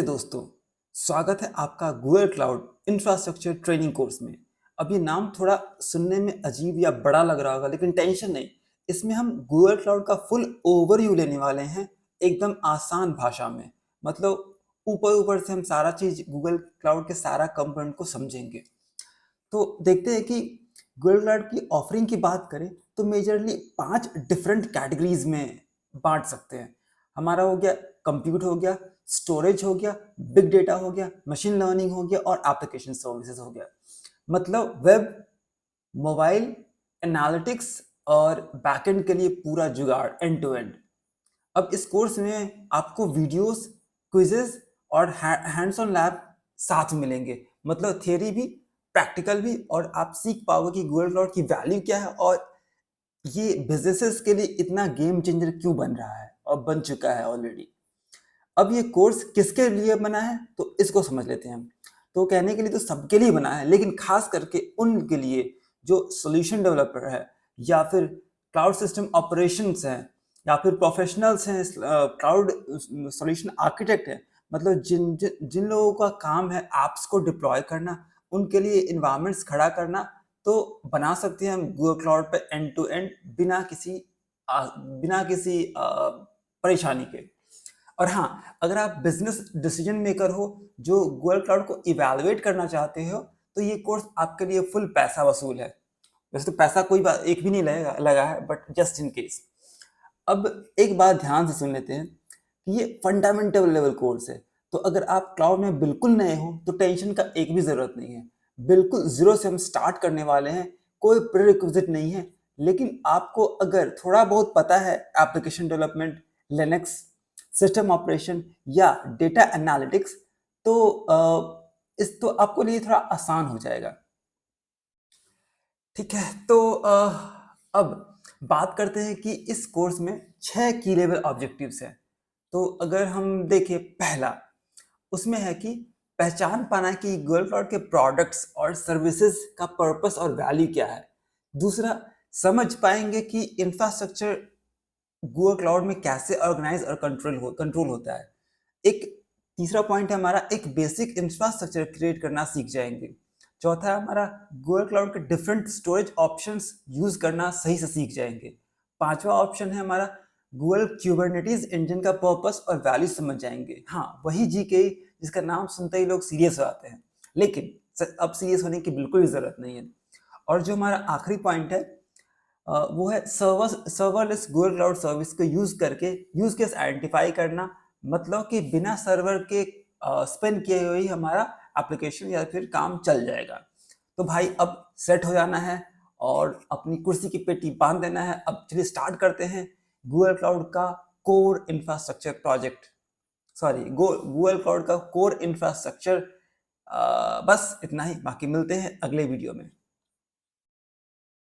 दोस्तों, स्वागत है आपका Google cloud infrastructure training course में। अब ये नाम थोड़ा सुनने में अजीब या बड़ा लग रहा होगा, लेकिन टेंशन नहीं। इसमें हम गूगल क्लाउड का फुल ओवरव्यू लेने वाले हैं, एकदम आसान भाषा में। मतलब ऊपर ऊपर से हम सारा चीज गूगल क्लाउड के सारा कंपोनेंट को समझेंगे। तो देखते हैं कि गूगल क्लाउड की ऑफरिंग की बात करें तो मेजरली 5 डिफरेंट कैटेगरीज में बांट सकते हैं। हमारा हो गया कंप्यूट, हो गया स्टोरेज, हो गया बिग डेटा, हो गया मशीन लर्निंग, हो गया और एप्लीकेशन सर्विसेज हो गया। मतलब वेब, मोबाइल, एनालिटिक्स और बैकएंड के लिए पूरा जुगाड़ एंड टू एंड। अब इस कोर्स में आपको वीडियोस, क्विजेस और हैंड्स ऑन लैब साथ मिलेंगे। मतलब थियरी भी, प्रैक्टिकल भी, और आप सीख पाओगे कि गूगल क्लाउड की वैल्यू क्या है और ये बिजनेसेस के लिए इतना गेम चेंजर क्यों बन रहा है और बन चुका है ऑलरेडी। अब ये कोर्स किसके लिए बना है तो इसको समझ लेते हैं हम। तो कहने के लिए तो सबके लिए बना है, लेकिन खास करके उनके लिए जो सॉल्यूशन डेवलपर है, या फिर क्लाउड सिस्टम ऑपरेशंस हैं, या फिर प्रोफेशनल्स हैं, क्लाउड सॉल्यूशन आर्किटेक्ट हैं। मतलब जिन जिन जिन लोगों का काम है ऐप्स को डिप्लॉय करना, उनके लिए इन्वायरमेंट्स खड़ा करना, तो बना सकते हैं हम गूगल क्लाउड पे एंड टू एंड बिना किसी परेशानी के। और हाँ, अगर आप बिजनेस डिसीजन मेकर हो जो गूगल क्लाउड को इवैल्यूएट करना चाहते हो, तो ये कोर्स आपके लिए फुल पैसा वसूल है। वैसे तो पैसा कोई बात एक भी नहीं लगा है, बट जस्ट इन केस। अब एक बात ध्यान से सुन लेते हैं कि ये फंडामेंटल लेवल कोर्स है। तो अगर आप क्लाउड में बिल्कुल नए हो तो टेंशन का एक भी जरूरत नहीं है। बिल्कुल जीरो से हम स्टार्ट करने वाले हैं, कोई प्रीरिक्विजिट नहीं है। लेकिन आपको अगर थोड़ा बहुत पता है application development, Linux, system operation या डेटा एनालिटिक्स, तो इस तो आपको लिए थोड़ा आसान हो जाएगा। ठीक है, तो अब बात करते हैं कि इस कोर्स में 6 की लेवल ऑब्जेक्टिव्स हैं। तो अगर हम देखें, पहला उसमें है कि पहचान पाना कि गूगल क्लाउड के प्रोडक्ट्स और सर्विसेज का पर्पस और वैल्यू क्या है। दूसरा, समझ पाएंगे कि इंफ्रास्ट्रक्चर गूगल क्लाउड में कैसे ऑर्गेनाइज और कंट्रोल होता है। एक तीसरा पॉइंट है हमारा, एक बेसिक इंफ्रास्ट्रक्चर क्रिएट करना सीख जाएंगे। चौथा है हमारा, गूगल क्लाउड के डिफरेंट स्टोरेज ऑप्शंस यूज करना सही से सीख जाएंगे। पांचवा ऑप्शन है हमारा, गूगल क्यूबरनेटीज इंजन का पर्पस और वैल्यू समझ जाएंगे। हाँ, वही जीके जिसका नाम सुनते ही लोग सीरियस हो जाते हैं, लेकिन अब सीरियस होने की बिल्कुल भी जरूरत नहीं है। और जो हमारा आखिरी पॉइंट है, वो है सर्वरलेस गूगल क्लाउड सर्विस को यूज करके यूज केस आइडेंटिफाई करना। मतलब कि बिना सर्वर के स्पिन किए हुए ही हमारा एप्लीकेशन या फिर काम चल जाएगा। तो भाई अब सेट हो जाना है और अपनी कुर्सी की पेटी बांध देना है। अब चलिए स्टार्ट करते हैं गूगल क्लाउड का core infrastructure project. Sorry, Google cloud का कोर इंफ्रास्ट्रक्चर। बस इतना ही, बाकी मिलते हैं अगले वीडियो में।